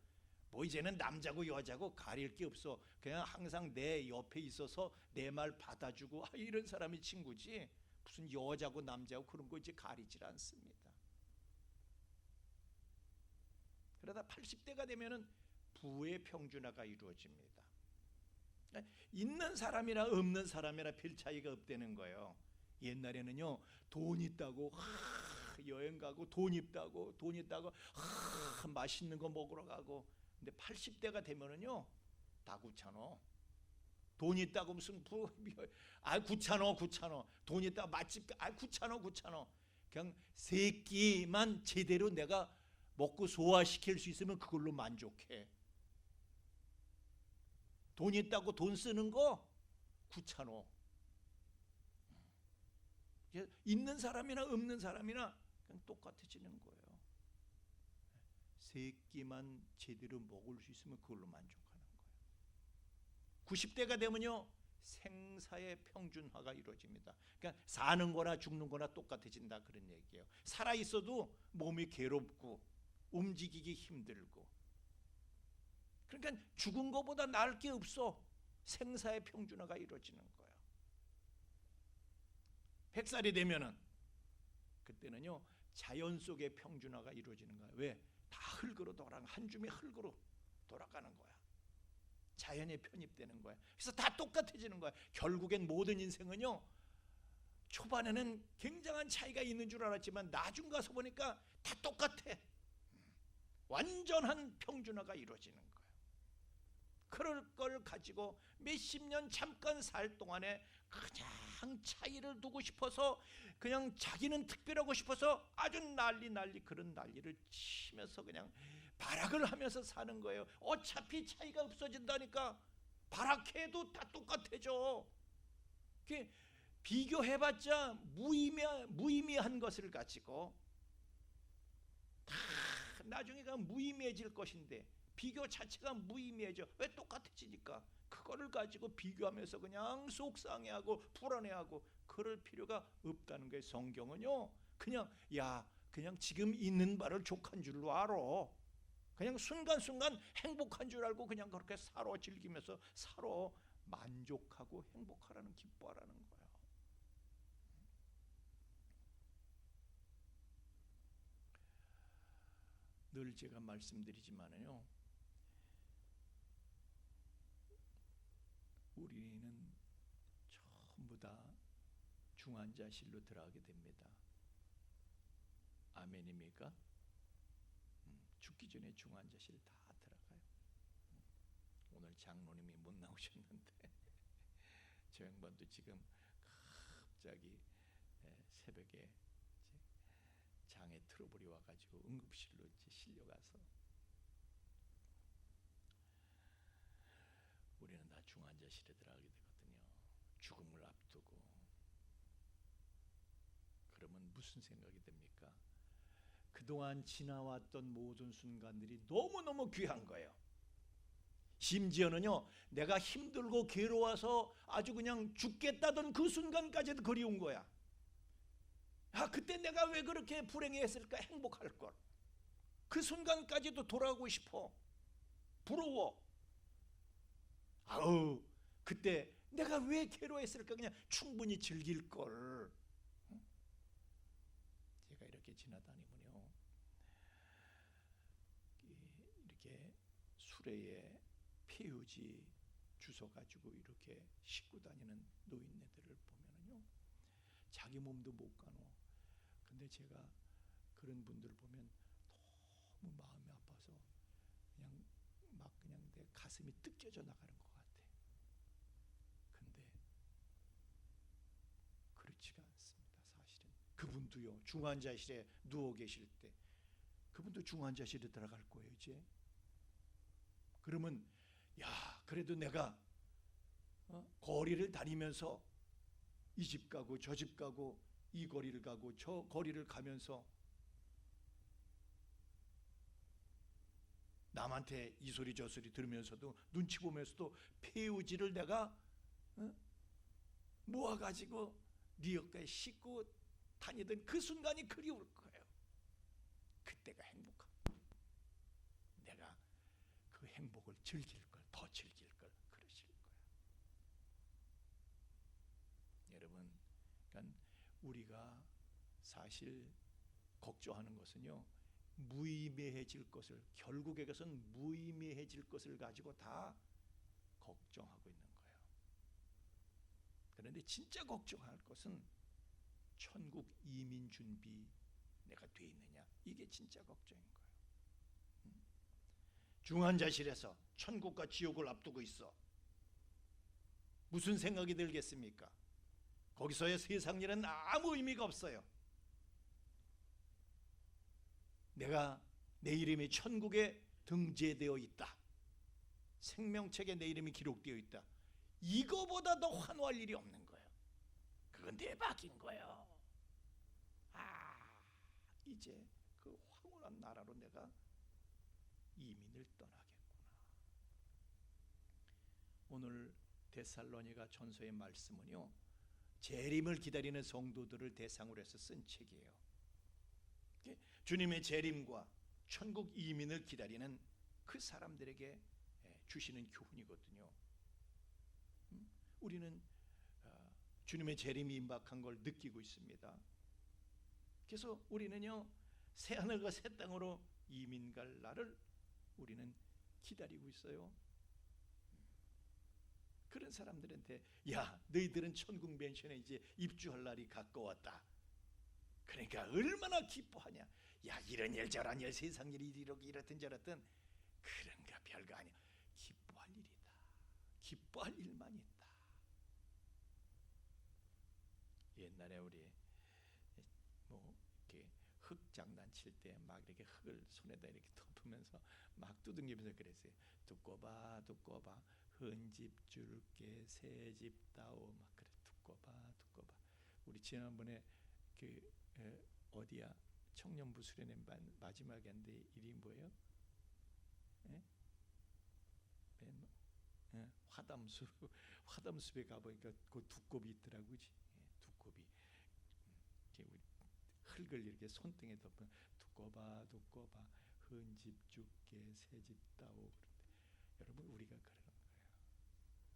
뭐 이제는 남자고 여자고 가릴 게 없어. 그냥 항상 내 옆에 있어서 내 말 받아주고 이런 사람이 친구지, 무슨 여자고 남자고 그런 거 이제 가리질 않습니다. 그러다 80대가 되면은 부의 평준화가 이루어집니다. 있는 사람이나 없는 사람이나 별 차이가 없다는 거예요. 옛날에는요, 돈 있다고 여행 가고 돈 있다고 맛있는 거 먹으러 가고. 근데 80대가 되면은요, 다 귀찮어. 돈 있다고 무슨 귀찮어. 돈 있다고 맛집 귀찮어. 그냥 세 끼만 제대로 내가 먹고 소화시킬 수 있으면 그걸로 만족해. 돈 있다고 돈 쓰는 거 귀찮어. 있는 사람이나 없는 사람이나 그냥 똑같아지는 거예요. 세 끼만 제대로 먹을 수 있으면 그걸로 만족하는 거예요. 90대가 되면요, 생사의 평준화가 이루어집니다. 그러니까 사는 거나 죽는 거나 똑같아진다 그런 얘기예요. 살아 있어도 몸이 괴롭고 움직이기 힘들고. 그러니까 죽은 거보다 나을 게 없어. 생사의 평준화가 이루어지는 거예요. 100살이 되면은 그때는요, 자연 속의 평준화가 이루어지는 거예요. 왜? 다 흙으로 한 줌이 흙으로 돌아가는 거야. 자연에 편입되는 거야. 그래서 다 똑같아지는 거야. 결국엔 모든 인생은요, 초반에는 굉장한 차이가 있는 줄 알았지만 나중 가서 보니까 다 똑같아. 완전한 평준화가 이루어지는 거예요. 그럴 걸 가지고 몇십 년 잠깐 살 동안에 그냥 차이를 두고 싶어서 그냥 자기는 특별하고 싶어서 아주 난리 그런 난리를 치면서 그냥 발악을 하면서 사는 거예요. 어차피 차이가 없어진다니까. 바라케도 다 똑같아져. 비교해봤자 무의미한 것을 가지고 다 나중에가 무의미해질 것인데 비교 자체가 무의미해져. 왜? 똑같아지니까. 그거를 가지고 비교하면서 그냥 속상해하고 불안해하고 그럴 필요가 없다는 거예요. 성경은요, 그냥 지금 있는 바를 족한 줄로 알아. 그냥 순간순간 행복한 줄 알고 그냥 그렇게 살아. 즐기면서 살아. 만족하고 행복하라는, 기뻐하라는 거예요. 늘 제가 말씀드리지만요, 우리는 전부 다 중환자실로 들어가게 됩니다. 아멘입니까? 죽기 전에 중환자실 다 들어가요. 오늘 장로님이 못 나오셨는데 저 양반도 지금 갑자기 새벽에 장에 트러블이 와가지고 응급실로 실려가서, 우리는 다 중환자실에 들어가게 되거든요. 죽음을 앞두고. 그러면 무슨 생각이 듭니까? 그동안 지나왔던 모든 순간들이 너무너무 귀한 거예요. 심지어는요, 내가 힘들고 괴로워서 아주 그냥 죽겠다던 그 순간까지도 그리운 거야. 그때 내가 왜 그렇게 불행했을까? 행복할 걸. 그 순간까지도 돌아가고 싶어. 부러워. 그때 내가 왜 괴로워했을까? 그냥 충분히 즐길 걸. 제가 이렇게 지나다니면요, 이렇게 수레에 폐유지 주워 가지고 이렇게 싣고 다니는 노인네들을 보면은요, 자기 몸도 못 가노. 근데 제가 그런 분들을 보면 너무 마음이 아파서 그냥 내 가슴이 뜯겨져 나가는 것 같아. 근데 그렇지가 않습니다. 사실은 그분도요, 중환자실에 누워 계실 때 그분도 중환자실에 들어갈 거예요 이제. 그러면 그래도 내가 거리를 다니면서 이 집 가고 저 집 가고 이 거리를 가고 저 거리를 가면서 남한테 이 소리 저 소리 들으면서도 눈치 보면서도 폐유지를 내가 모아가지고 뉴욕까지 싣고 다니던 그 순간이 그리울 거예요. 그때가 행복합니다. 내가 그 행복을 즐길 걸, 더 즐길 걸 그러실 거예요. 여러분, 그러니까 우리가 사실 걱정하는 것은요, 무의미해질 것을, 결국에 그것은 무의미해질 것을 가지고 다 걱정하고 있는 거예요. 그런데 진짜 걱정할 것은 천국 이민 준비 내가 돼 있느냐, 이게 진짜 걱정인 거예요. 중환자실에서 천국과 지옥을 앞두고 있어. 무슨 생각이 들겠습니까? 거기서의 세상 일은 아무 의미가 없어요. 내가 내 이름이 천국에 등재되어 있다. 생명책에 내 이름이 기록되어 있다. 이거보다 더 환호할 일이 없는 거예요. 그건 대박인 거예요. 이제 그 황홀한 나라로 내가 이민을 떠나겠구나. 오늘 데살로니가 전서의 말씀은요, 재림을 기다리는 성도들을 대상으로 해서 쓴 책이에요. 주님의 재림과 천국 이민을 기다리는 그 사람들에게 주시는 교훈이거든요. 우리는 주님의 재림이 임박한 걸 느끼고 있습니다. 그래서 우리는요, 새하늘과 새 땅으로 이민 갈 날을 우리는 기다리고 있어요. 그런 사람들한테 너희들은 천국 맨션에 이제 입주할 날이 가까웠다. 그러니까 얼마나 기뻐하냐. 이런 일 저런 일 세상 일이 이렇든 저렇든 그런가 별거 아니야. 기뻐할 일이다. 기뻐할 일만 있다. 옛날에 우리 이렇게 흙 장난칠 때 막 이렇게 흙을 손에다 이렇게 덮으면서 막 두둥기면서 그랬어요. 두꺼봐 헌집 줄게 새집다오 막 그래. 두고 봐. 우리 지난번에 그 어디야 청년부 수련회 마지막인데 이름이 뭐예요? 예? 화담숲에 가보니까 그 두꺼비 있더라고, 그지? 두꺼비. 우리 흙을 이렇게 손등에 덮은 두고 봐. 헌집 줄게 새집다오. 여러분 우리가 그러는 거예요.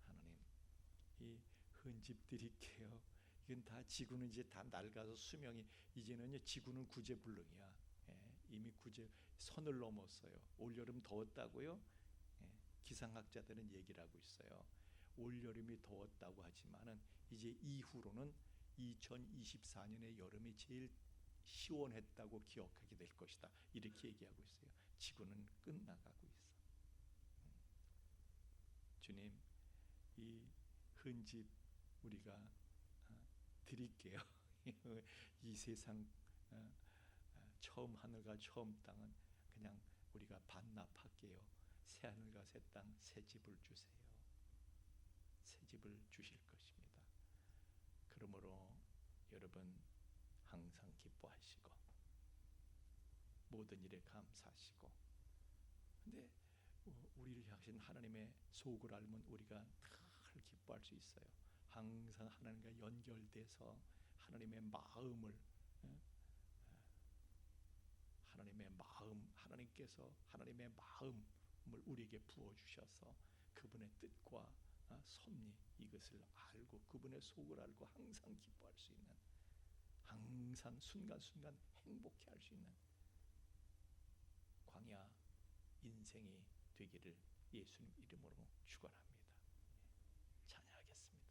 하나님, 이 헌집 드릴게요. 이건 다 지구는 이제 다 낡아서 수명이 이제는요 지구는 구제불능이야. 이미 구제 선을 넘었어요. 올 여름 더웠다고요? 기상학자들은 얘기를 하고 있어요. 올 여름이 더웠다고 하지만은 이제 이후로는 2024년의 여름이 제일 시원했다고 기억하게 될 것이다. 이렇게 얘기하고 있어요. 지구는 끝나가고 있어. 주님, 이 헌집 우리가 드릴게요. 이 세상 처음 하늘과 처음 땅은 그냥 우리가 반납할게요. 새 하늘과 새 땅, 새 집을 주세요. 새 집을 주실 것입니다. 그러므로 여러분 항상 기뻐하시고 모든 일에 감사하시고, 근데 우리를 향하신 하나님의 속을 알면 우리가 늘 기뻐할 수 있어요. 항상 하나님과 연결돼서 하나님의 마음을 하나님께서 하나님의 마음을 우리에게 부어주셔서 그분의 뜻과 섭리 이것을 알고 그분의 속을 알고 항상 기뻐할 수 있는, 항상 순간순간 행복해 할 수 있는 광야 인생이 되기를 예수님 이름으로 축원합니다. 찬양하겠습니다.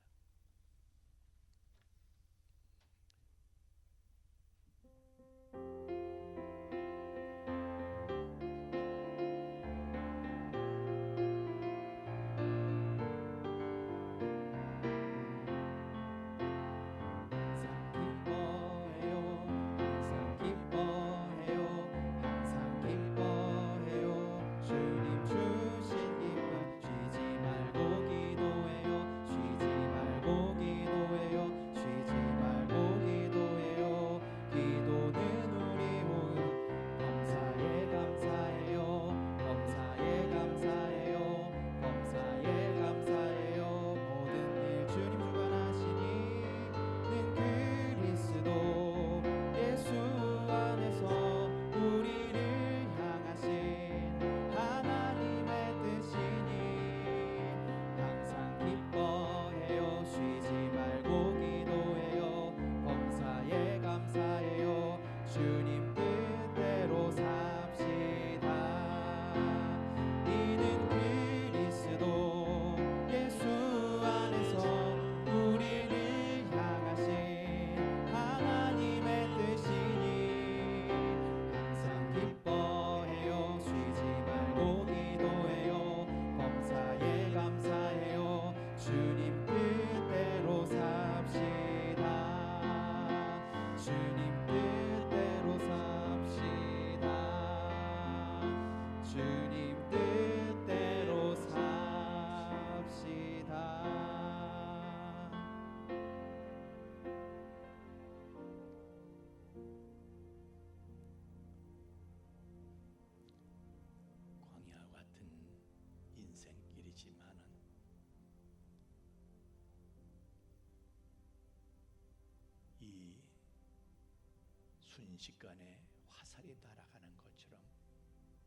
순식간에 화살이 날아가는 것처럼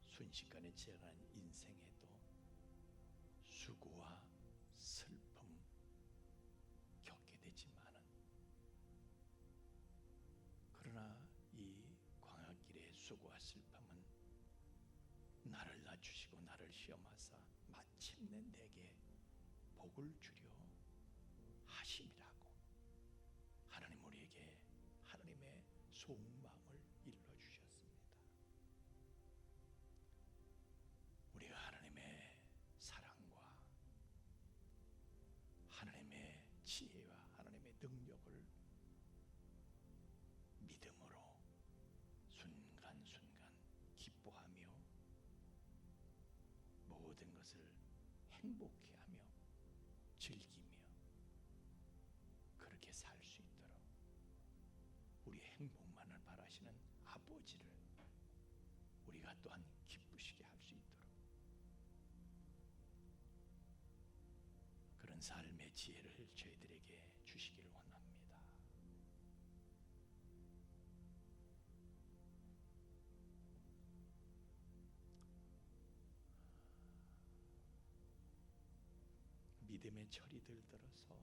순식간에 지나가는 인생에도 수고와 슬픔 겪게 되지만은, 그러나 이 광야길의 수고와 슬픔은 나를 낮추시고 나를 시험하사 마침내 내게 복을 주려 하심이라고 하나님 우리에게 하나님의 속마음을 일러주셨습니다. 우리가 하나님의 사랑과 하나님의 지혜와 하나님의 능력을 믿음으로 순간순간 기뻐하며 모든 것을 행복해하며 즐기며 그렇게 살 수 있도록 우리의 행복만을 바라시는 아버지를 우리가 또한 기쁘시게 할 수 있도록 그런 삶의 지혜를 저희들에게 주시기를 원합니다. 믿음의 철이 들들어서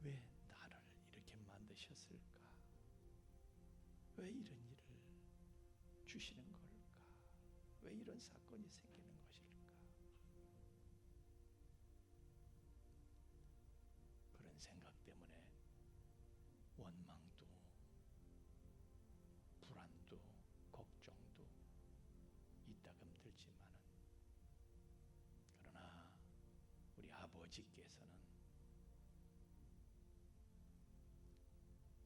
왜 나를 이렇게 만드셨을까? 왜 이런 일을 주시는 걸까? 왜 이런 사건이 생기는 것일까? 그런 생각 때문에 원망도, 불안도, 걱정도 이따금 들지만은 그러나 우리 아버지께서는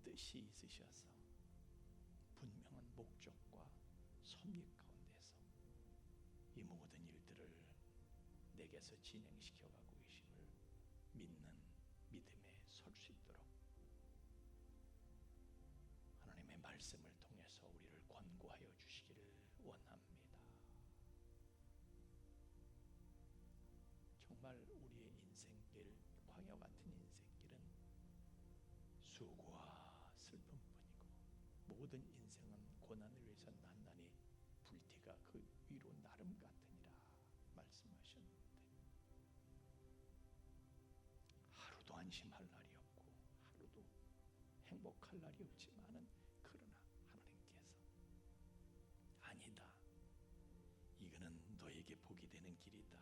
뜻이 있으셔서 분명한 목적과 섭리 가운데서 이 모든 일들을 내게서 진행시켜 가고 계심을 믿는 믿음에 설 수 있도록 하나님의 말씀을 통해서 우리를 권고하여 주시기를 원합니다. 정말 우리의 인생길, 광야 같은 인생길은 수고와 슬픔뿐이고 모든 인생은 고난을 위해서 난난히 불티가 그 위로 나름 같으니라 말씀하셨는데 하루도 안심할 날이 없고 하루도 행복할 날이 없지만은 그러나 하나님께서 아니다. 이거는 너에게 복이 되는 길이다.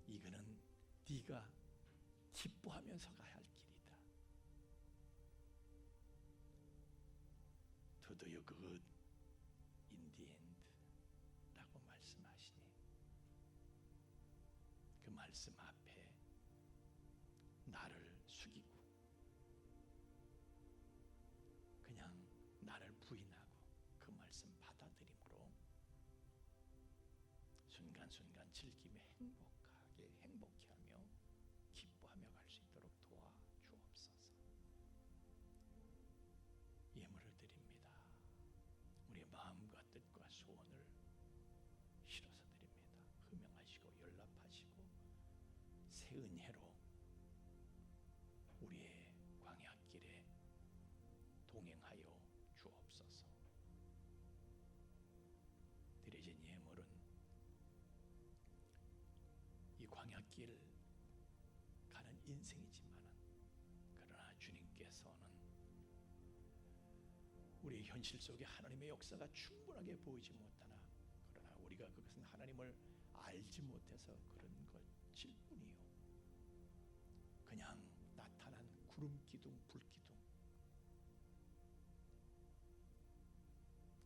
이거는 네가 기뻐하면서 가야 할 길이다. To do your good in the end 라고 말씀하시니 그 말씀 앞에 나를 숙이고 그냥 나를 부인하고 그 말씀 받아들임으로 순간순간 즐기며 행복해 하며 기뻐하며 갈 수 있도록 도와주옵소서. 예물을 드립니다. 우리의 마음과 뜻과 소원을 실어서 드립니다. 흠명하시고 연락하시고 새 은혜로 우리의 광야길에 동행하여 주옵소서. 드려진 예물은 이 광야길 가는 인생이지만은 그러나 주님께서는 우리의 현실 속에 하나님의 역사가 충분하게 보이지 못하나 그러나 우리가 그것은 하나님을 알지 못해서 그런 것일 뿐이요 그냥 나타난 구름 기둥 불 기둥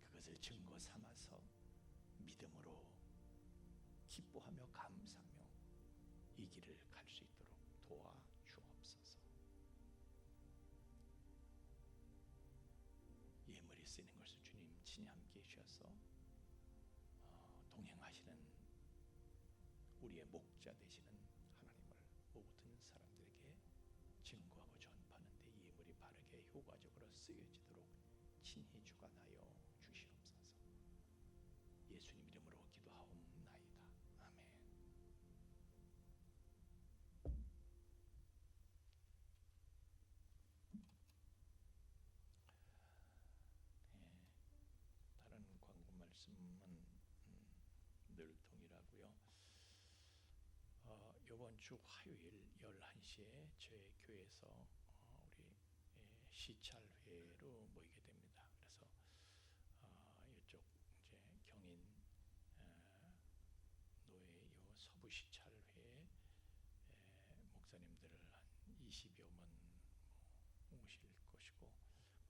그것을 증거 삼아서 믿음으로 기뻐하며 감사하며 이 길을 갈 수 있도록 도와주옵소서. 예물이 쓰이는 것을 주님 친히 함께 해주셔서 동행하시는 우리의 목자 되시는 하나님을 모든 사람들에게 증거하고 전파하는 데 예물이 바르게 효과적으로 쓰여지도록 친히 주관하여 주시옵소서. 예수님 이름으로 기도하옵나이다. 아멘. 다른 광고 말씀은 늘 동일하고요. 이번 주 화요일 11시에 저희 교회에서 우리 시찰회로 모이게 됩니다. 그래서 이쪽 이제 경인 노예 요 서부 시찰회에 목사님들 한 20여만 오실 것이고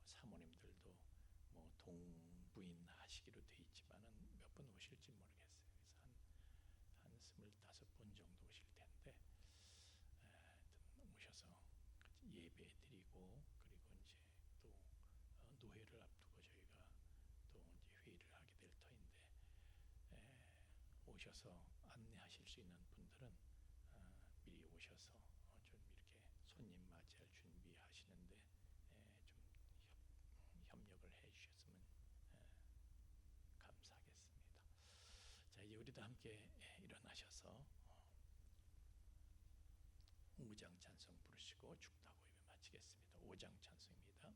사모님들도 뭐 동부인 하시기로 돼 있지만은 몇 분 오실지 모르겠어요. 그래서 한 25분 정도 오실 텐데 오셔서 같이 예배 드리고 그리고 이제 또 노회를 앞두고 저희가 또 이제 회의를 하게 될 터인데 오셔서 안내하실 수 수 있는 분들은 미리 오셔서 좀 이렇게 손님 맞이할 준비하시는데 좀 협력을 해주셨으면 감사하겠습니다. 자, 이제 우리도 함께 일어나셔서 우장 찬송 부르시고 축도하고 예배 마치겠습니다. 5장 찬송입니다.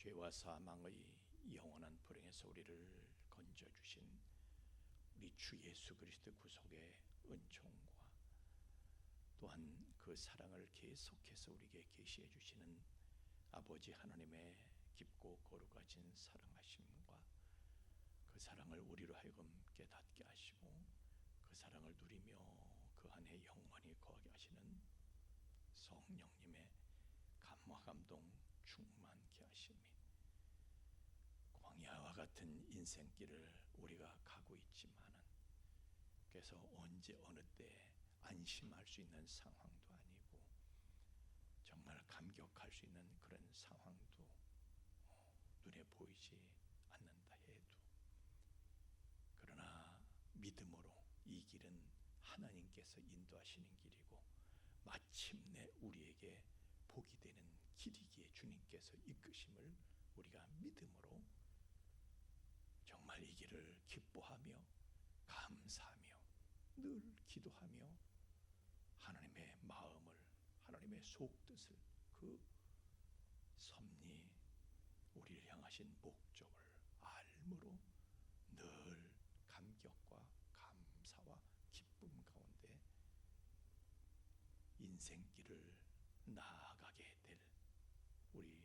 죄와 사망의 영원한 불행에서 우리를 건져주신 우리 주 예수 그리스도 구속의 은총과 또한 그 사랑을 계속해서 우리에게 계시해 주시는 아버지 하나님의 깊고 거룩하신 사랑하심과 그 사랑을 우리로 하여금 깨닫게 하시고 그 사랑을 누리며 그 안에 영원히 거하게 하시는 성령님의 감화 감동 충만케 하심이 광야와 같은 인생길을 우리가 가고 있지만은 그래서 언제 어느 때 안심할 수 있는 상황도 아니고 정말 감격할 수 있는 그런 상황도 눈에 보이지 않는다 해도 그러나 믿음으로 이 길은 하나님께서 인도하시는 길이고 마침내 우리에게 복이 되는 길이기에 주님께서 이끄심을 우리가 믿음으로 정말 이 길을 기뻐하며 감사하며 늘 기도하며 하나님의 마음을 하나님의 속뜻을 그 섭리 우리를 향하신 목적을 알므로 늘 감격과 감사와 기쁨 가운데 인생길을 나아가게 될 우리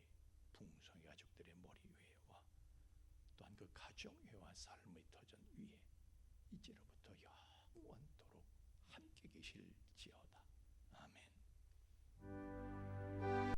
풍성의 가족들의 머리 위에와 또한 그 가정회와 삶의 터전 위에 이제로부터 영원토록 함께 계실지어다. 아멘.